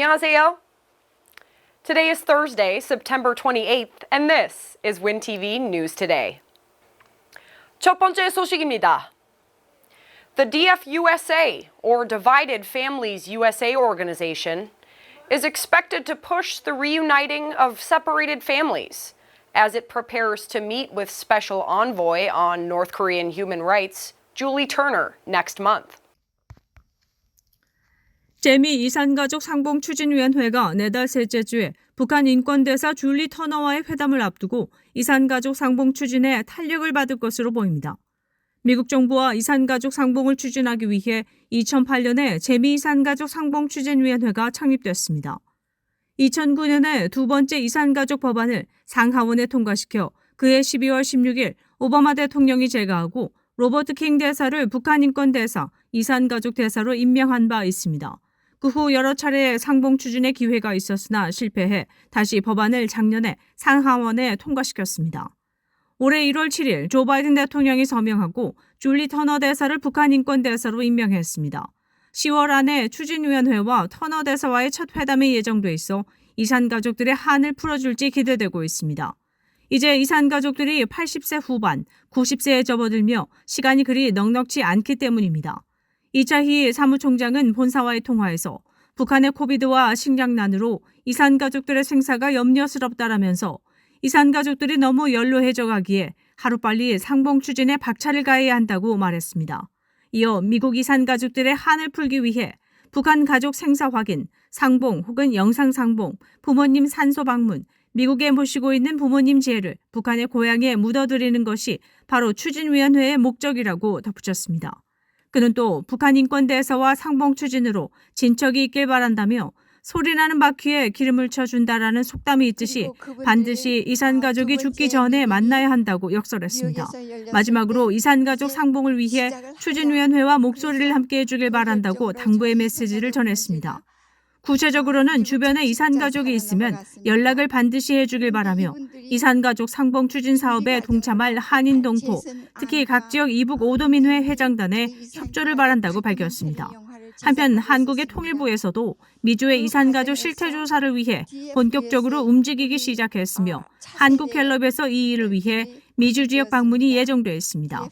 안녕하세요. Today is Thursday, September 28th, and this is WinTV News Today. 첫 번째 소식입니다. The DFUSA, or Divided Families USA organization, is expected to push the reuniting of separated families as it prepares to meet with Special Envoy on North Korean human rights, Julie Turner, next month. 재미 이산가족 상봉추진위원회가 내달 셋째 주에 북한 인권대사 줄리 터너와의 회담을 앞두고 이산가족 상봉 추진에 탄력을 받을 것으로 보입니다. 미국 정부와 이산가족 상봉을 추진하기 위해 2008년에 재미 이산가족 상봉추진위원회가 창립됐습니다. 2009년에 두 번째 이산가족 법안을 상하원에 통과시켜 그해 12월 16일 오바마 대통령이 제거하고 로버트 킹 대사를 북한 인권대사, 이산가족 대사로 임명한 바 있습니다. 그 후 여러 차례 상봉 추진의 기회가 있었으나 실패해 다시 법안을 작년에 상하원에 통과시켰습니다. 올해 1월 7일 조 바이든 대통령이 서명하고 줄리 터너 대사를 북한 인권대사로 임명했습니다. 10월 안에 추진위원회와 터너 대사와의 첫 회담이 예정돼 있어 이산가족들의 한을 풀어줄지 기대되고 있습니다. 이제 이산가족들이 80세 후반, 90세에 접어들며 시간이 그리 넉넉지 않기 때문입니다. 이차희 사무총장은 본사와의 통화에서 북한의 코비드와 식량난으로 이산가족들의 생사가 염려스럽다라면서 이산가족들이 너무 연로해져 가기에 하루빨리 상봉 추진에 박차를 가해야 한다고 말했습니다. 이어 미국 이산가족들의 한을 풀기 위해 북한 가족 생사 확인, 상봉 혹은 영상 상봉, 부모님 산소 방문, 미국에 모시고 있는 부모님 재를 북한의 고향에 묻어드리는 것이 바로 추진위원회의 목적이라고 덧붙였습니다. 그는 또 북한 인권대사와 상봉 추진으로 진척이 있길 바란다며 소리나는 바퀴에 기름을 쳐준다라는 속담이 있듯이 반드시 이산가족이 죽기 전에 만나야 한다고 역설했습니다. 마지막으로 이산가족 상봉을 위해 추진위원회와 목소리를 함께 해주길 바란다고 당부의 메시지를 전했습니다. 구체적으로는 주변에 이산가족이 있으면 연락을 반드시 해주길 바라며 이산가족 상봉 추진 사업에 동참할 한인 동포, 특히 각 지역 이북 오도민회 회장단에 협조를 바란다고 밝혔습니다. 한편 한국의 통일부에서도 미주의 이산가족 실태조사를 위해 본격적으로 움직이기 시작했으며 한국갤럽에서 이 일을 위해 미주 지역 방문이 예정돼 있습니다.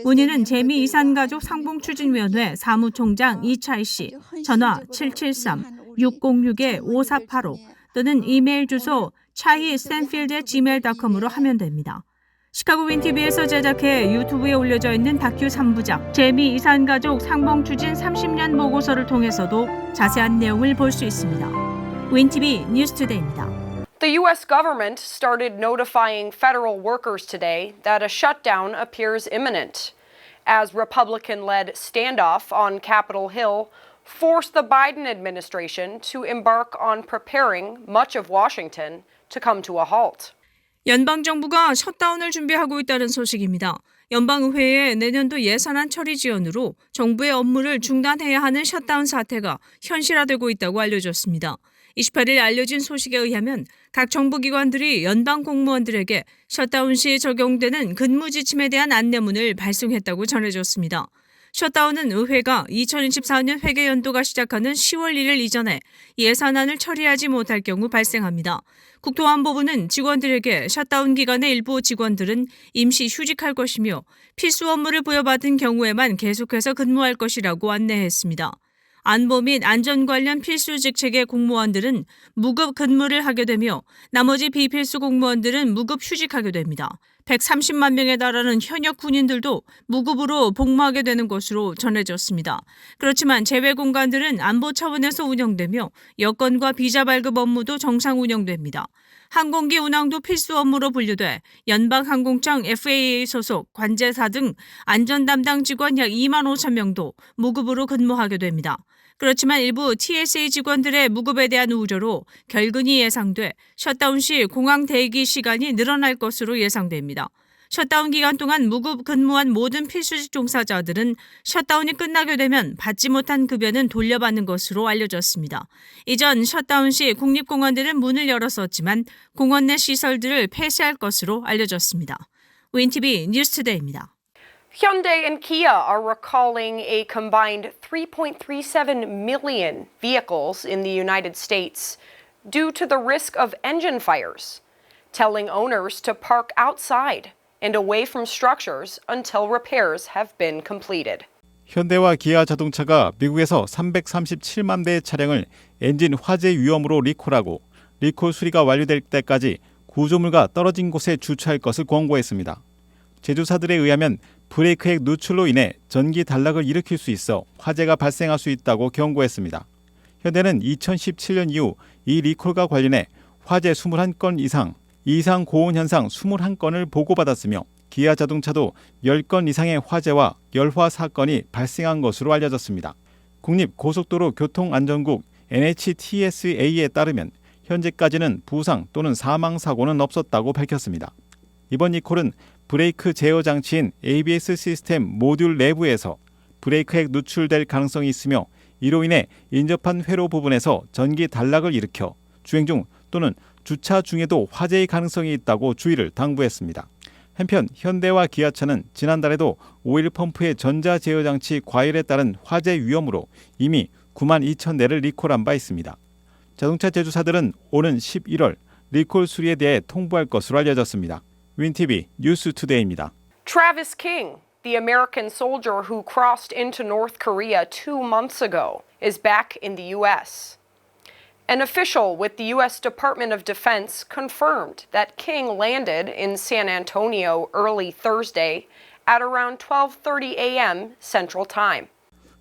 문의는 재미 이산가족 상봉추진위원회 사무총장 이차이 씨, 전화 773-606-5485 또는 이메일 주소 chahi@stanfield@gmail.com으로 하면 됩니다. 시카고 윈TV에서 제작해 유튜브에 올려져 있는 다큐 3부작 재미 이산가족 상봉추진 30년 보고서를 통해서도 자세한 내용을 볼 수 있습니다. 윈TV 뉴스투데이입니다. The U.S. government started notifying federal workers today that a shutdown appears imminent, as Republican-led standoff on Capitol Hill forced the Biden administration to embark on preparing much of Washington to come to a halt. 연방정부가 셧다운을 준비하고 있다는 소식입니다. 연방의회의 내년도 예산안 처리 지연으로 정부의 업무를 중단해야 하는 셧다운 사태가 현실화되고 있다고 알려졌습니다. 28일 알려진 소식에 의하면 각 정부기관들이 연방 공무원들에게 셧다운 시 적용되는 근무 지침에 대한 안내문을 발송했다고 전해졌습니다. 셧다운은 의회가 2024년 회계연도가 시작하는 10월 1일 이전에 예산안을 처리하지 못할 경우 발생합니다. 국토안보부는 직원들에게 셧다운 기간의 일부 직원들은 임시 휴직할 것이며 필수 업무를 부여받은 경우에만 계속해서 근무할 것이라고 안내했습니다. 안보 및 안전 관련 필수 직책의 공무원들은 무급 근무를 하게 되며 나머지 비필수 공무원들은 무급 휴직하게 됩니다. 130만 명에 달하는 현역 군인들도 무급으로 복무하게 되는 것으로 전해졌습니다. 그렇지만 제외 공간들은 안보 차원에서 운영되며 여권과 비자 발급 업무도 정상 운영됩니다. 항공기 운항도 필수 업무로 분류돼 연방항공청 FAA 소속 관제사 등 안전 담당 직원 약 2만 5천 명도 무급으로 근무하게 됩니다. 그렇지만 일부 TSA 직원들의 무급에 대한 우려로 결근이 예상돼 셧다운 시 공항 대기 시간이 늘어날 것으로 예상됩니다. 셧다운 기간 동안 무급 근무한 모든 필수직 종사자들은 셧다운이 끝나게 되면 받지 못한 급여는 돌려받는 것으로 알려졌습니다. 이전 셧다운 시 국립공원들은 문을 열었었지만 공원 내 시설들을 폐쇄할 것으로 알려졌습니다. 윈TV 뉴스투데이입니다. Hyundai and Kia are recalling a combined 3.37 million vehicles in the United States due to the risk of engine fires, telling owners to park outside and away from structures until repairs have been completed. 현대와 기아 자동차가 미국에서 337만 대의 차량을 엔진 화재 위험으로 리콜하고 리콜 수리가 완료될 때까지 구조물과 떨어진 곳에 주차할 것을 권고했습니다. 제조사들에 의하면 브레이크액 누출로 인해 전기 단락을 일으킬 수 있어 화재가 발생할 수 있다고 경고했습니다. 현대는 2017년 이후 이 리콜과 관련해 화재 21건 이상 고온 현상 21건을 보고받았으며 기아 자동차도 10건 이상의 화재와 열화 사건이 발생한 것으로 알려졌습니다. 국립고속도로교통안전국 NHTSA에 따르면 현재까지는 부상 또는 사망 사고는 없었다고 밝혔습니다. 이번 리콜은 브레이크 제어 장치인 ABS 시스템 모듈 내부에서 브레이크액 누출될 가능성이 있으며 이로 인해 인접한 회로 부분에서 전기 단락을 일으켜 주행 중 또는 주차 중에도 화재의 가능성이 있다고 주의를 당부했습니다. 한편 현대와 기아차는 지난달에도 오일 펌프의 전자 제어 장치 과열에 따른 화재 위험으로 이미 9만 2천 대를 리콜한 바 있습니다. 자동차 제조사들은 오는 11월 리콜 수리에 대해 통보할 것으로 알려졌습니다. 윈TV 뉴스투데이입니다. Travis King, the American soldier who crossed into North Korea 2 months ago, is back in the U.S. An official with the U.S. Department of Defense confirmed that King landed in San Antonio early Thursday at around 12:30 a.m. Central Time.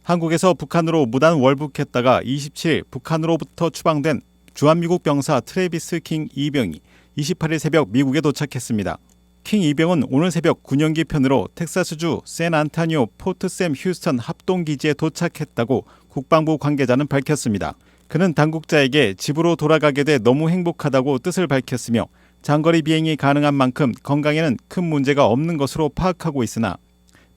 한국에서 북한으로 무단 월북했다가 27일 북한으로부터 추방된 주한미국 병사 트래비스 킹 2병이 28일 새벽 미국에 도착했습니다. 킹 2병은 오늘 새벽 군용기 편으로 텍사스주 샌안토니오 포트샘 휴스턴 합동기지에 도착했다고 국방부 관계자는 밝혔습니다. 그는 당국자에게 집으로 돌아가게 돼 너무 행복하다고 뜻을 밝혔으며 장거리 비행이 가능한 만큼 건강에는 큰 문제가 없는 것으로 파악하고 있으나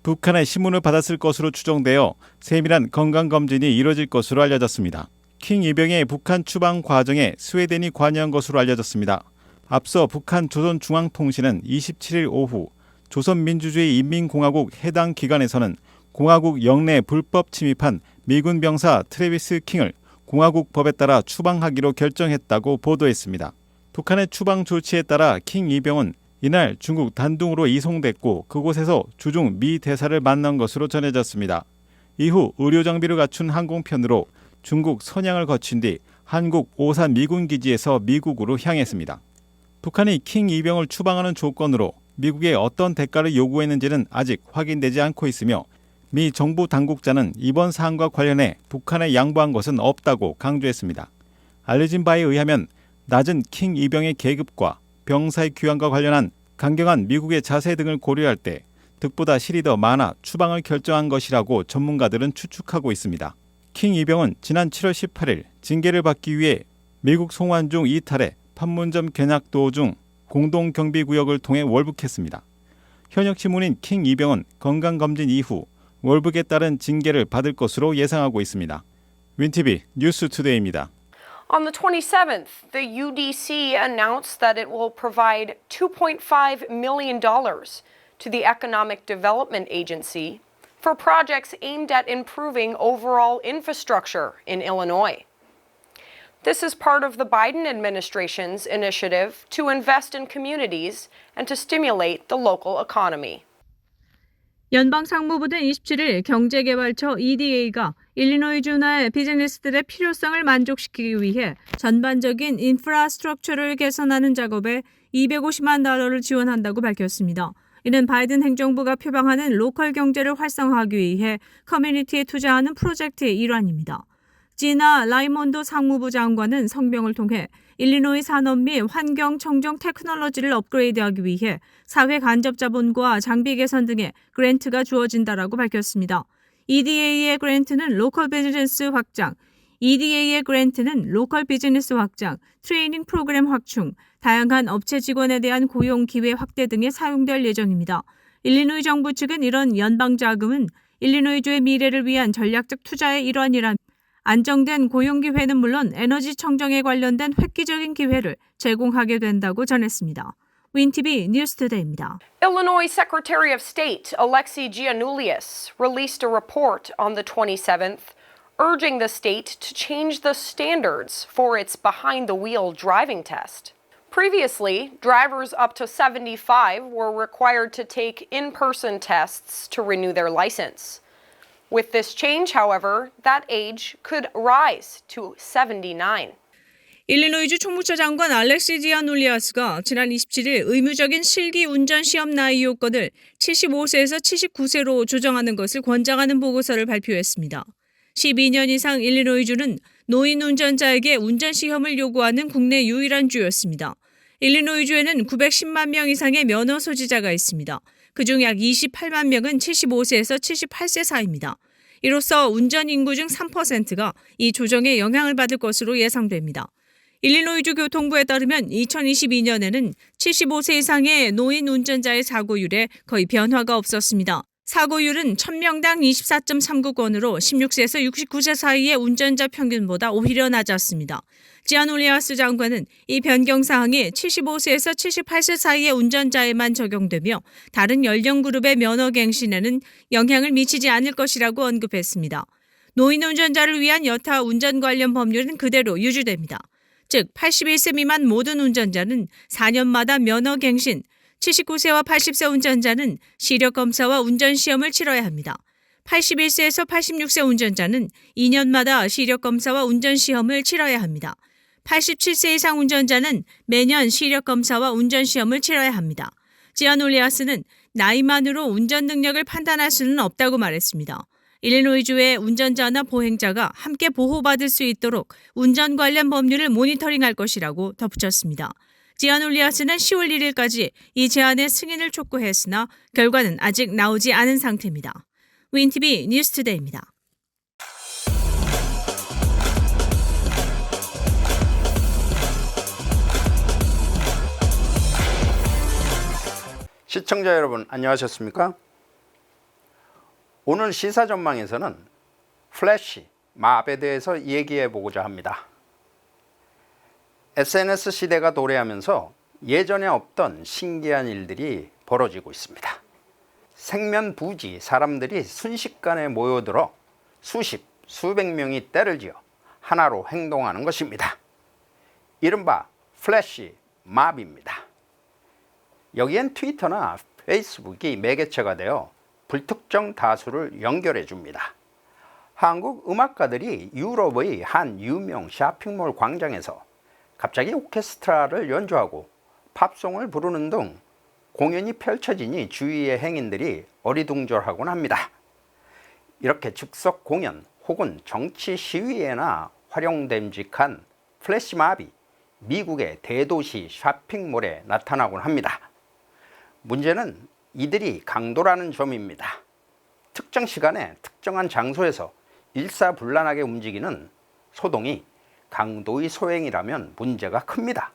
북한의 신문을 받았을 것으로 추정되어 세밀한 건강검진이 이뤄질 것으로 알려졌습니다. 킹 2병의 북한 추방 과정에 스웨덴이 관여한 것으로 알려졌습니다. 앞서 북한 조선중앙통신은 27일 오후 조선민주주의 인민공화국 해당 기관에서는 공화국 영내에 불법 침입한 미군 병사 트래비스 킹을 공화국 법에 따라 추방하기로 결정했다고 보도했습니다. 북한의 추방 조치에 따라 킹 2병은 이날 중국 단둥으로 이송됐고 그곳에서 주중 미 대사를 만난 것으로 전해졌습니다. 이후 의료 장비를 갖춘 항공편으로 중국 선양을 거친 뒤 한국 오산 미군 기지에서 미국으로 향했습니다. 북한이 킹 2병을 추방하는 조건으로 미국에 어떤 대가를 요구했는지는 아직 확인되지 않고 있으며 미 정부 당국자는 이번 사안과 관련해 북한에 양보한 것은 없다고 강조했습니다. 알려진 바에 의하면 낮은 킹 2병의 계급과 병사의 귀환과 관련한 강경한 미국의 자세 등을 고려할 때 득보다 실이 더 많아 추방을 결정한 것이라고 전문가들은 추측하고 있습니다. 킹 2병은 지난 7월 18일 징계를 받기 위해 미국 송환 중 이탈해 판문점 견학도 중 공동경비구역을 통해 월북했습니다. 현역 신문인 킹 2병은 건강검진 이후 월북에 따른 징계를 받을 것으로 예상하고 있습니다. 윈TV 뉴스투데이입니다. On the 27th, the UDC announced that it will provide $2.5 million to the Economic Development Agency for projects aimed at improving overall infrastructure in Illinois. This is part of the Biden administration's initiative to invest in communities and to stimulate the local economy. 연방상무부는 27일 경제개발처 EDA가 일리노이주 내 비즈니스들의 필요성을 만족시키기 위해 전반적인 인프라스트럭처를 개선하는 작업에 $250만 달러를 지원한다고 밝혔습니다. 이는 바이든 행정부가 표방하는 로컬 경제를 활성화하기 위해 커뮤니티에 투자하는 프로젝트의 일환입니다. 지나 라이몬도 상무부 장관은 성명을 통해 일리노이 산업 및 환경 청정 테크놀로지를 업그레이드하기 위해 사회 간접 자본과 장비 개선 등의 그랜트가 주어진다라고 밝혔습니다. EDA의 그랜트는 로컬 비즈니스 확장, 트레이닝 프로그램 확충, 다양한 업체 직원에 대한 고용 기회 확대 등에 사용될 예정입니다. 일리노이 정부 측은 이런 연방 자금은 일리노이주의 미래를 위한 전략적 투자의 일환이라 안정된 고용 기회는 물론 에너지 청정에 관련된 획기적인 기회를 제공하게 된다고 전했습니다. 윈티비 뉴스투데이입니다. Illinois Secretary of State Alexei Giannoulias released a report on the 27th urging the state to change the standards for its behind-the-wheel driving test. Previously, drivers up to 75 were required to take in-person tests to renew their license. With this change, however, that age could rise to 79. 일리노이주 총무처 장관 알렉시 지아놀리아스가 지난 27일 의무적인 실기 운전 시험 나이 요건을 75세에서 79세로 조정하는 것을 권장하는 보고서를 발표했습니다. 12년 이상 일리노이주는 노인 운전자에게 운전 시험을 요구하는 국내 유일한 주였습니다. 일리노이주에는 910만 명 이상의 면허 소지자가 있습니다. 그중 약 28만 명은 75세에서 78세 사이입니다. 이로써 운전 인구 중 3%가 이 조정에 영향을 받을 것으로 예상됩니다. 일리노이주 교통부에 따르면 2022년에는 75세 이상의 노인 운전자의 사고율에 거의 변화가 없었습니다. 사고율은 1000명당 24.39건으로 16세에서 69세 사이의 운전자 평균보다 오히려 낮았습니다. 지아놀리아스 장관은 이 변경 사항이 75세에서 78세 사이의 운전자에만 적용되며 다른 연령 그룹의 면허 갱신에는 영향을 미치지 않을 것이라고 언급했습니다. 노인 운전자를 위한 여타 운전 관련 법률은 그대로 유지됩니다. 즉 81세 미만 모든 운전자는 4년마다 면허 갱신, 79세와 80세 운전자는 시력 검사와 운전 시험을 치러야 합니다. 81세에서 86세 운전자는 2년마다 시력 검사와 운전 시험을 치러야 합니다. 87세 이상 운전자는 매년 시력 검사와 운전 시험을 치러야 합니다. 지아놀리아스는 나이만으로 운전 능력을 판단할 수는 없다고 말했습니다. 일리노이주의 운전자나 보행자가 함께 보호받을 수 있도록 운전 관련 법률을 모니터링할 것이라고 덧붙였습니다. 지아놀리아스는 10월 1일까지 이 제안의 승인을 촉구했으나 결과는 아직 나오지 않은 상태입니다. 윈티비 뉴스투데이입니다. 시청자 여러분 안녕하셨습니까? 오늘 시사전망에서는 플래시 맙에 대해서 얘기해 보고자 합니다. SNS 시대가 도래하면서 예전에 없던 신기한 일들이 벌어지고 있습니다. 생면부지 사람들이 순식간에 모여들어 수십, 수백 명이 떼를 지어 하나로 행동하는 것입니다. 이른바 플래시 맙입니다. 여기엔 트위터나 페이스북이 매개체가 되어 불특정 다수를 연결해 줍니다. 한국 음악가들이 유럽의 한 유명 쇼핑몰 광장에서 갑자기 오케스트라를 연주하고 팝송을 부르는 등 공연이 펼쳐지니 주위의 행인들이 어리둥절하곤 합니다. 이렇게 즉석 공연 혹은 정치 시위에나 활용됨직한 플래시몹이 미국의 대도시 쇼핑몰에 나타나곤 합니다. 문제는 이들이 강도라는 점입니다. 특정 시간에 특정한 장소에서 일사불란하게 움직이는 소동이 강도의 소행이라면 문제가 큽니다.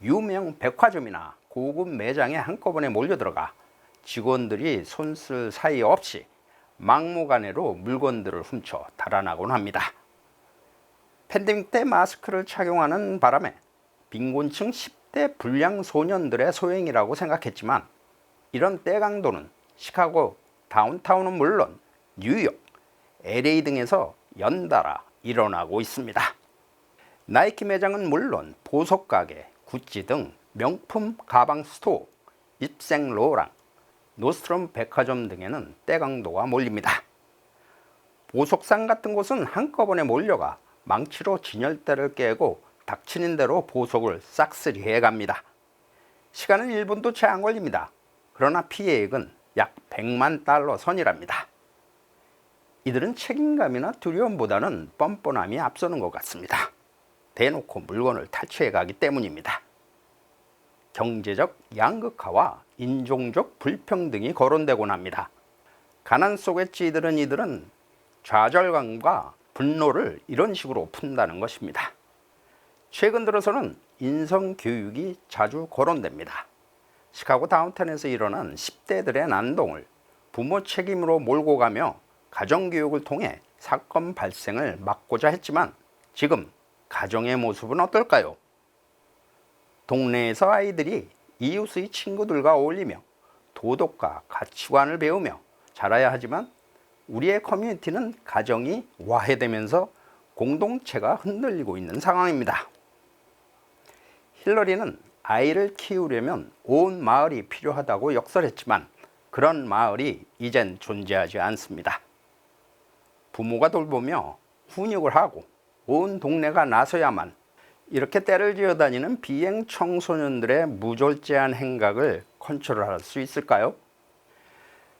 유명 백화점이나 고급 매장에 한꺼번에 몰려들어가 직원들이 손쓸 사이 없이 막무가내로 물건들을 훔쳐 달아나곤 합니다. 팬데믹 때 마스크를 착용하는 바람에 빈곤층 10대 불량 소년들의 소행이라고 생각했지만 이런 떼강도는 시카고 다운타운은 물론 뉴욕, LA 등에서 연달아 일어나고 있습니다. 나이키 매장은 물론 보석 가게, 구찌 등 명품 가방 스토어, 입생로랑, 노스트럼 백화점 등에는 떼강도가 몰립니다. 보석상 같은 곳은 한꺼번에 몰려가 망치로 진열대를 깨고 닥치는 대로 보석을 싹쓸이해 갑니다. 시간은 1분도 채 안 걸립니다. 그러나 피해액은 약 100만 달러 선이랍니다. 이들은 책임감이나 두려움보다는 뻔뻔함이 앞서는 것 같습니다. 대놓고 물건을 탈취해 가기 때문입니다. 경제적 양극화와 인종적 불평등이 거론되곤 합니다. 가난 속에 찌들은 이들은 좌절감과 분노를 이런 식으로 푼다는 것입니다. 최근 들어서는 인성교육이 자주 거론됩니다. 시카고 다운타운에서 일어난 10대들의 난동을 부모 책임으로 몰고 가며 가정교육을 통해 사건 발생을 막고자 했지만 지금 가정의 모습은 어떨까요? 동네에서 아이들이 이웃의 친구들과 어울리며 도덕과 가치관을 배우며 자라야 하지만 우리의 커뮤니티는 가정이 와해되면서 공동체가 흔들리고 있는 상황입니다. 힐러리는 아이를 키우려면 온 마을이 필요하다고 역설했지만 그런 마을이 이젠 존재하지 않습니다. 부모가 돌보며 훈육을 하고 온 동네가 나서야만 이렇게 때를 지어다니는 비행 청소년들의 무절제한 행각을 컨트롤할 수 있을까요?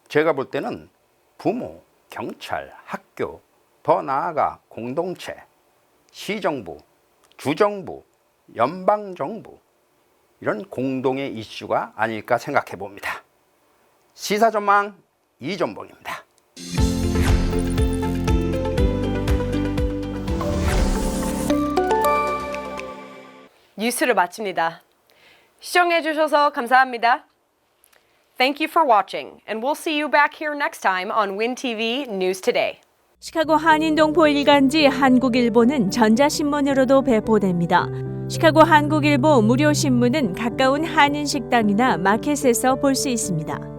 제가 볼 때는 부모, 경찰, 학교, 더 나아가 공동체, 시정부, 주정부, 연방정부 이런 공동의 이슈가 아닐까 생각해 봅니다. 시사전망 이전봉입니다. 뉴스를 마칩니다. 시청해주셔서 감사합니다. Thank you for watching, and we'll see you back here next time on WinTV News Today. 시카고 한인동포 일간지 한국일보는 전자신문으로도 배포됩니다. 시카고 한국일보 무료 신문은 가까운 한인식당이나 마켓에서 볼 수 있습니다.